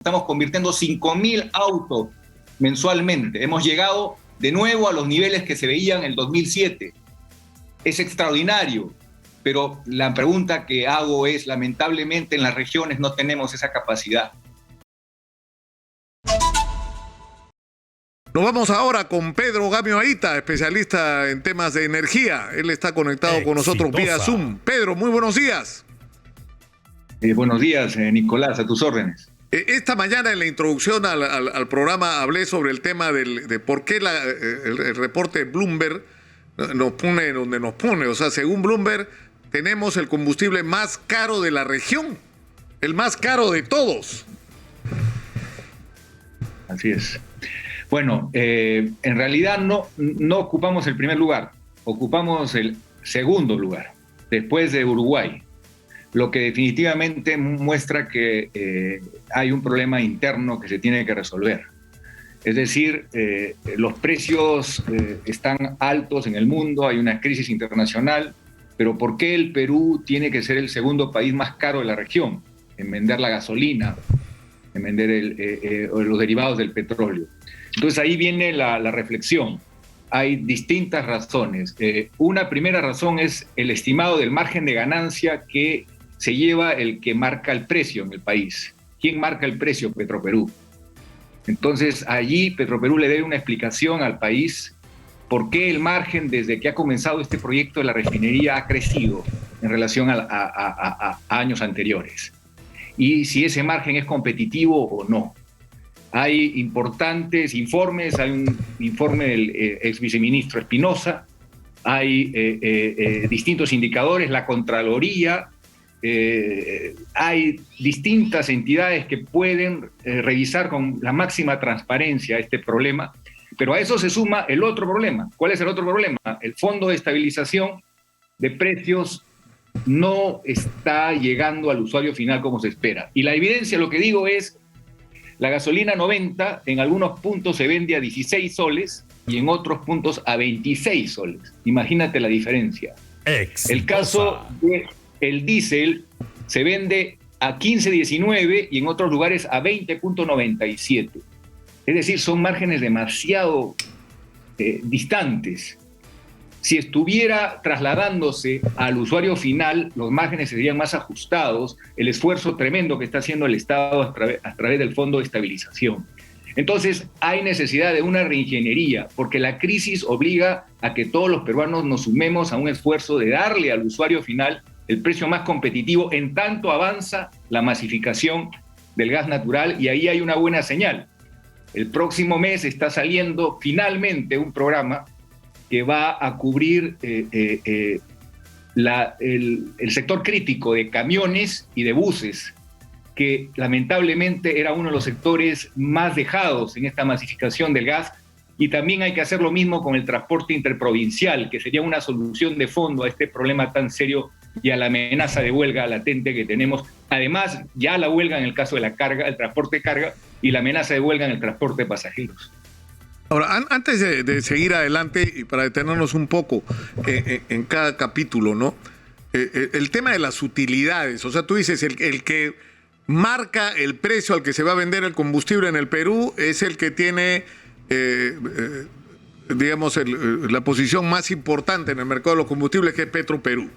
estamos convirtiendo 5.000 autos mensualmente. Hemos llegado de nuevo a los niveles que se veían en el 2007. Es extraordinario, pero la pregunta que hago es, lamentablemente en las regiones no tenemos esa capacidad. Nos vamos ahora con Pedro Gamio Aita, especialista en temas de energía. Él está conectado con nosotros vía Zoom. Pedro, muy buenos días. Buenos días, Nicolás, a tus órdenes. Esta mañana en la introducción al programa hablé sobre el tema de por qué el reporte de Bloomberg nos pone donde nos pone. O sea, según Bloomberg, tenemos el combustible más caro de la región, el más caro de todos. Así es. Bueno, en realidad no ocupamos el primer lugar, ocupamos el segundo lugar, después de Uruguay, lo que definitivamente muestra que hay un problema interno que se tiene que resolver. Es decir, los precios están altos en el mundo, hay una crisis internacional, pero ¿por qué el Perú tiene que ser el segundo país más caro de la región en vender la gasolina, en vender los derivados del petróleo? Entonces ahí viene la reflexión. Hay distintas razones. Una primera razón es el estimado del margen de ganancia que se lleva el que marca el precio en el país. ¿Quién marca el precio? Petroperú. Entonces allí Petroperú le debe una explicación al país por qué el margen desde que ha comenzado este proyecto de la refinería ha crecido en relación a años anteriores. Y si ese margen es competitivo o no. Hay importantes informes, hay un informe del ex viceministro Espinosa, hay distintos indicadores, la Contraloría, hay distintas entidades que pueden revisar con la máxima transparencia este problema, pero a eso se suma el otro problema. ¿Cuál es el otro problema? El Fondo de Estabilización de Precios no está llegando al usuario final como se espera. Y la evidencia, lo que digo es, la gasolina 90 en algunos puntos se vende a 16 soles y en otros puntos a 26 soles. Imagínate la diferencia. El caso del diésel se vende a 15.19 y en otros lugares a 20.97. Es decir, son márgenes demasiado distantes. Si estuviera trasladándose al usuario final, los márgenes serían más ajustados, el esfuerzo tremendo que está haciendo el Estado a través del Fondo de Estabilización. Entonces, hay necesidad de una reingeniería, porque la crisis obliga a que todos los peruanos nos sumemos a un esfuerzo de darle al usuario final el precio más competitivo, en tanto avanza la masificación del gas natural, y ahí hay una buena señal. El próximo mes está saliendo finalmente un programa que va a cubrir el sector crítico de camiones y de buses, que lamentablemente era uno de los sectores más dejados en esta masificación del gas, y también hay que hacer lo mismo con el transporte interprovincial, que sería una solución de fondo a este problema tan serio y a la amenaza de huelga latente que tenemos. Además, ya la huelga en el caso de la carga, el transporte de carga, y la amenaza de huelga en el transporte de pasajeros. Ahora, antes de seguir adelante y para detenernos un poco en cada capítulo, ¿no? El tema de las utilidades, o sea, tú dices, el que marca el precio al que se va a vender el combustible en el Perú es el que tiene, digamos, la posición más importante en el mercado de los combustibles, que es Petroperú.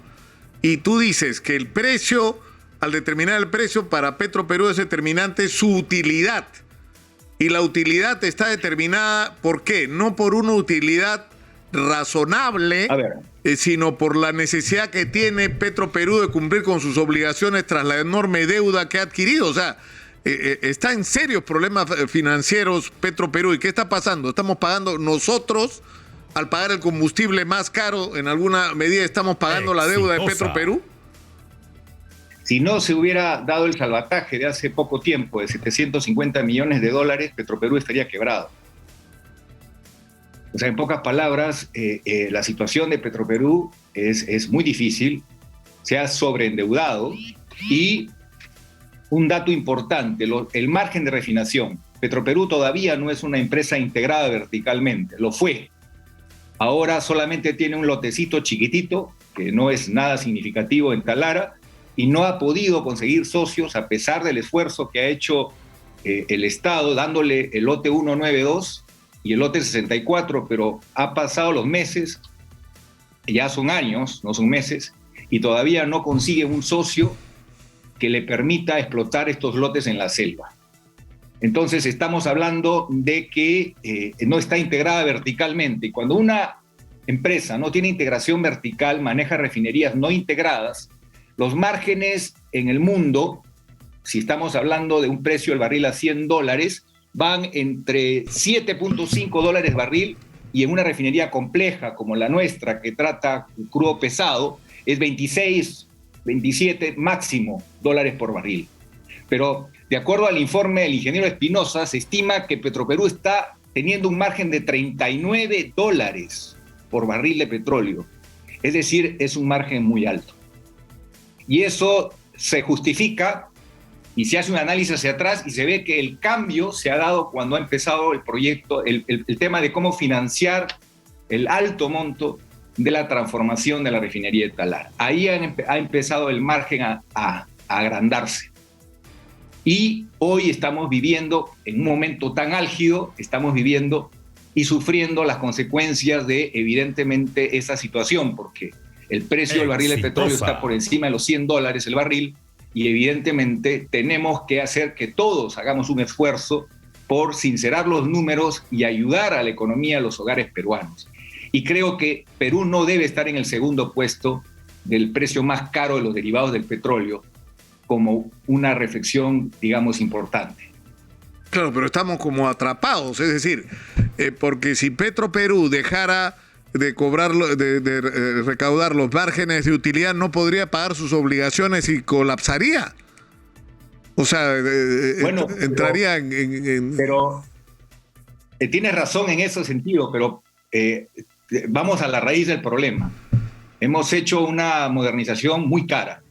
Y tú dices que el precio, al determinar el precio para Petroperú es determinante su utilidad. Y la utilidad está determinada, ¿por qué? No por una utilidad razonable, sino por la necesidad que tiene Petroperú de cumplir con sus obligaciones tras la enorme deuda que ha adquirido. O sea, está en serios problemas financieros Petroperú. ¿Y qué está pasando? Estamos pagando nosotros, al pagar el combustible más caro, en alguna medida estamos pagando la deuda de Petroperú. Si no se hubiera dado el salvataje de hace poco tiempo de 750 millones de dólares, Petroperú estaría quebrado. O sea, en pocas palabras, la situación de Petroperú es muy difícil, se ha sobreendeudado, y un dato importante, el margen de refinación. Petroperú todavía no es una empresa integrada verticalmente, lo fue. Ahora solamente tiene un lotecito chiquitito, que no es nada significativo en Talara, y no ha podido conseguir socios a pesar del esfuerzo que ha hecho el Estado dándole el lote 192 y el lote 64, pero ha pasado los meses, ya son años, no son meses, y todavía no consigue un socio que le permita explotar estos lotes en la selva. Entonces estamos hablando de que no está integrada verticalmente. Y cuando una empresa no tiene integración vertical, maneja refinerías no integradas, los márgenes en el mundo, si estamos hablando de un precio del barril a $100, van entre $7.5 barril, y en una refinería compleja como la nuestra, que trata crudo pesado, es 26, 27 máximo dólares por barril. Pero de acuerdo al informe del ingeniero Espinosa, se estima que Petroperú está teniendo un margen de $39 por barril de petróleo. Es decir, es un margen muy alto. Y eso se justifica y se hace un análisis hacia atrás y se ve que el cambio se ha dado cuando ha empezado el proyecto, el tema de cómo financiar el alto monto de la transformación de la refinería de Talar. Ahí ha empezado el margen a agrandarse. Y hoy estamos viviendo, en un momento tan álgido, estamos viviendo y sufriendo las consecuencias de, evidentemente, esa situación, porque el precio del barril de petróleo está por encima de los $100 el barril, y evidentemente tenemos que hacer que todos hagamos un esfuerzo por sincerar los números y ayudar a la economía, a los hogares peruanos. Y creo que Perú no debe estar en el segundo puesto del precio más caro de los derivados del petróleo, como una reflexión, digamos, importante. Claro, pero estamos como atrapados, es decir, porque si Petroperú dejara de recaudar los márgenes de utilidad, no podría pagar sus obligaciones y colapsaría. O sea, bueno, entraría Pero tienes razón en ese sentido, pero vamos a la raíz del problema. Hemos hecho una modernización muy cara.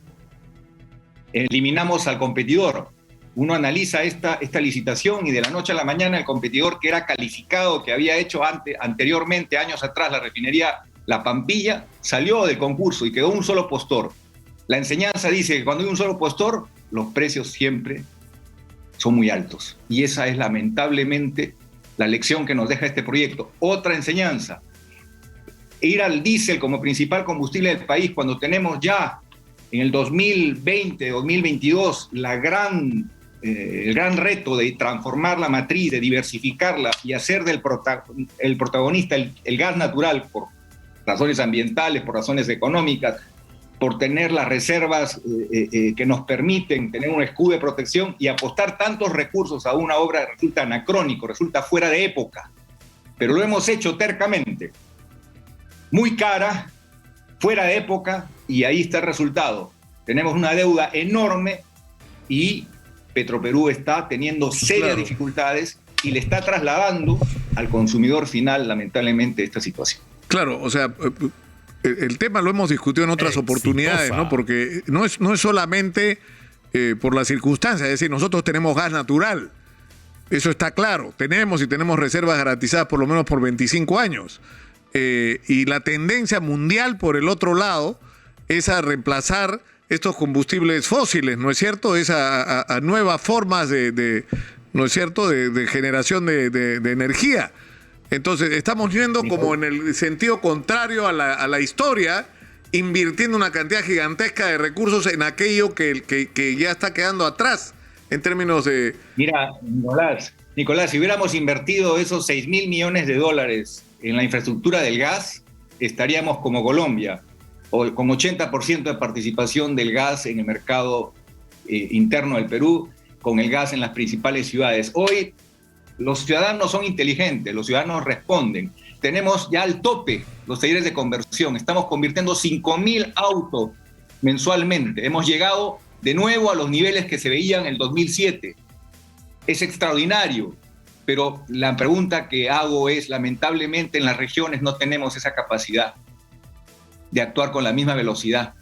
Eliminamos al competidor. Uno analiza esta licitación y de la noche a la mañana el competidor que era calificado, que había hecho anteriormente, años atrás, la refinería La Pampilla, salió del concurso y quedó un solo postor. La enseñanza dice que cuando hay un solo postor, los precios siempre son muy altos. Y esa es lamentablemente la lección que nos deja este proyecto. Otra enseñanza, ir al diésel como principal combustible del país cuando tenemos ya en el 2020, 2022, el gran reto de transformar la matriz, de diversificarla y hacer el protagonista el gas natural por razones ambientales, por razones económicas, por tener las reservas que nos permiten tener un escudo de protección, y apostar tantos recursos a una obra resulta anacrónico, resulta fuera de época. Pero lo hemos hecho tercamente, muy cara, fuera de época, y ahí está el resultado. Tenemos una deuda enorme y Petroperú está teniendo serias dificultades y le está trasladando al consumidor final, lamentablemente, esta situación. Claro, o sea, el tema lo hemos discutido en otras oportunidades, ¿no? Porque no es solamente por las circunstancias, es decir, nosotros tenemos gas natural, eso está claro, tenemos reservas garantizadas por lo menos por 25 años. Y la tendencia mundial, por el otro lado, es a reemplazar estos combustibles fósiles, ¿no es cierto? Es a nuevas formas ¿no es cierto?, de generación de energía. Entonces, estamos yendo como en el sentido contrario a la historia, invirtiendo una cantidad gigantesca de recursos en aquello que ya está quedando atrás en términos de... Mira, Nicolás, si hubiéramos invertido esos $6.000 millones en la infraestructura del gas, estaríamos como Colombia, o con 80% de participación del gas en el mercado interno del Perú, con el gas en las principales ciudades. Hoy los ciudadanos son inteligentes, los ciudadanos responden. Tenemos ya al tope los talleres de conversión, estamos convirtiendo 5.000 autos mensualmente. Hemos llegado de nuevo a los niveles que se veían en el 2007. Es extraordinario, pero la pregunta que hago es, lamentablemente en las regiones no tenemos esa capacidad de actuar con la misma velocidad,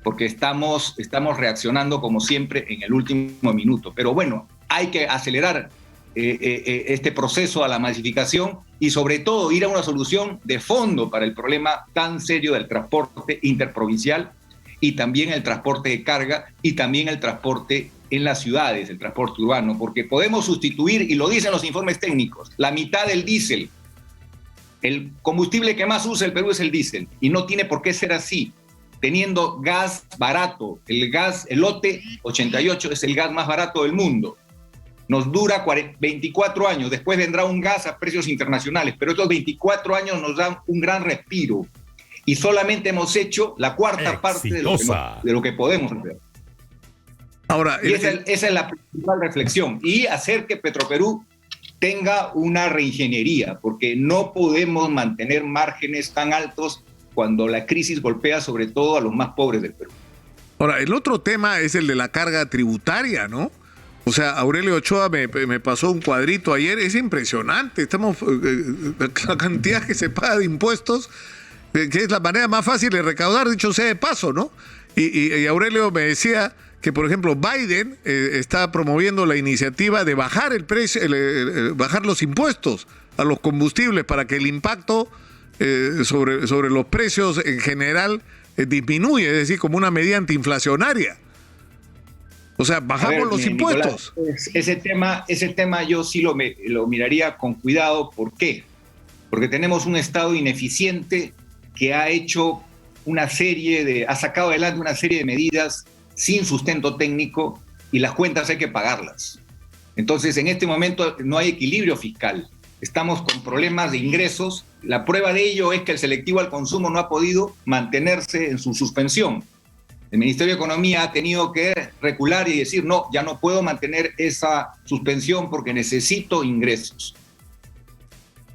porque estamos reaccionando como siempre en el último minuto. Pero bueno, hay que acelerar este proceso a la masificación y sobre todo ir a una solución de fondo para el problema tan serio del transporte interprovincial y también el transporte de carga y también el transporte en las ciudades, el transporte urbano, porque podemos sustituir, y lo dicen los informes técnicos, la mitad del diésel. El combustible que más usa el Perú es el diésel, y no tiene por qué ser así, teniendo gas barato. El gas, el lote 88 es el gas más barato del mundo. Nos dura 24 años, después vendrá un gas a precios internacionales, pero estos 24 años nos dan un gran respiro. Y solamente hemos hecho la cuarta parte de lo que podemos hacer. Ahora, y esa es la principal reflexión. Y hacer que Petroperú tenga una reingeniería, porque no podemos mantener márgenes tan altos cuando la crisis golpea sobre todo a los más pobres del Perú. Ahora, el otro tema es el de la carga tributaria, ¿no? O sea, Aurelio Ochoa me pasó un cuadrito ayer, es impresionante, la cantidad que se paga de impuestos, que es la manera más fácil de recaudar, dicho sea de paso, ¿no? Y Aurelio me decía que, por ejemplo, Biden está promoviendo la iniciativa de bajar el precio, bajar los impuestos a los combustibles para que el impacto sobre los precios en general disminuya, es decir, como una medida antiinflacionaria. O sea, bajamos los impuestos. Nicolás, ese tema yo sí lo miraría con cuidado. ¿Por qué? Porque tenemos un Estado ineficiente que ha hecho ha sacado adelante una serie de medidas sin sustento técnico, y las cuentas hay que pagarlas. Entonces, en este momento no hay equilibrio fiscal. Estamos con problemas de ingresos. La prueba de ello es que el selectivo al consumo no ha podido mantenerse en su suspensión. El Ministerio de Economía ha tenido que recular y decir, no, ya no puedo mantener esa suspensión porque necesito ingresos.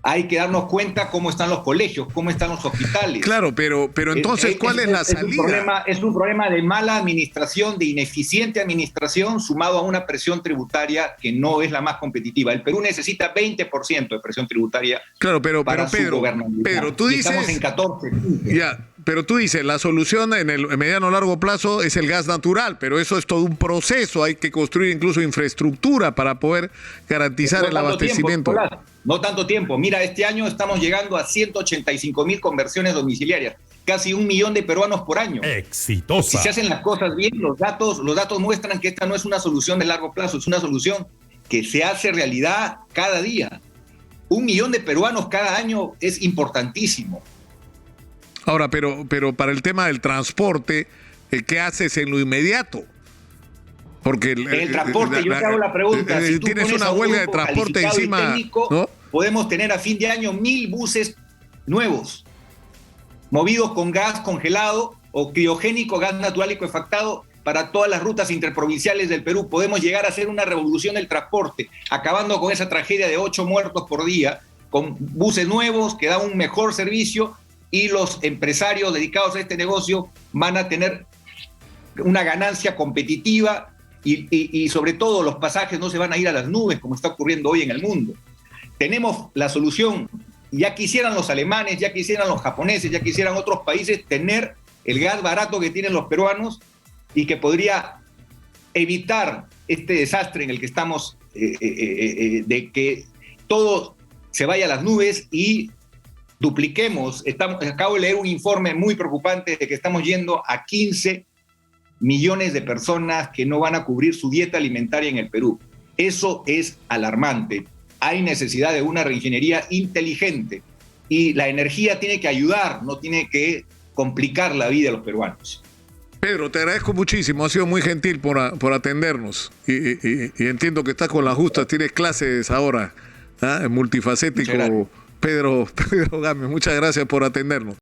Hay que darnos cuenta cómo están los colegios, cómo están los hospitales. Claro, pero entonces, ¿cuál es la salida? Es un problema de mala administración, de ineficiente administración, sumado a una presión tributaria que no es la más competitiva. El Perú necesita 20% de presión tributaria. Claro, pero su gobernabilidad. Pero tú dices, estamos en 14. Ya, pero tú dices, la solución en el mediano o largo plazo es el gas natural, pero eso es todo un proceso, hay que construir incluso infraestructura para poder garantizar el abastecimiento. No tanto tiempo. Mira, este año estamos llegando a 185,000 conversiones domiciliarias, casi 1 millón de peruanos por año. Exitosa. Si se hacen las cosas bien, los datos muestran que esta no es una solución de largo plazo, es una solución que se hace realidad cada día. 1 millón de peruanos cada año es importantísimo. Ahora, pero para el tema del transporte, ¿qué haces en lo inmediato? Porque el transporte, yo te hago la pregunta. Si tienes una huelga de transporte encima, técnico, ¿no? Podemos tener a fin de año 1,000 buses nuevos, movidos con gas congelado o criogénico, gas natural licuefactado, para todas las rutas interprovinciales del Perú. Podemos llegar a hacer una revolución del transporte, acabando con esa tragedia de 8 muertos por día, con buses nuevos que dan un mejor servicio, y los empresarios dedicados a este negocio van a tener una ganancia competitiva, y sobre todo los pasajes no se van a ir a las nubes como está ocurriendo hoy en el mundo. Tenemos la solución. Ya quisieran los alemanes, ya quisieran los japoneses, ya quisieran otros países tener el gas barato que tienen los peruanos, y que podría evitar este desastre en el que estamos, de que todo se vaya a las nubes y dupliquemos. Acabo de leer un informe muy preocupante de que estamos yendo a 15 millones de personas que no van a cubrir su dieta alimentaria en el Perú. Eso es alarmante. Hay necesidad de una reingeniería inteligente, y la energía tiene que ayudar, no tiene que complicar la vida de los peruanos. Pedro, te agradezco muchísimo, has sido muy gentil por atendernos, y entiendo que estás con las justas, tienes clases ahora, multifacético. Pedro Gámez, muchas gracias por atendernos.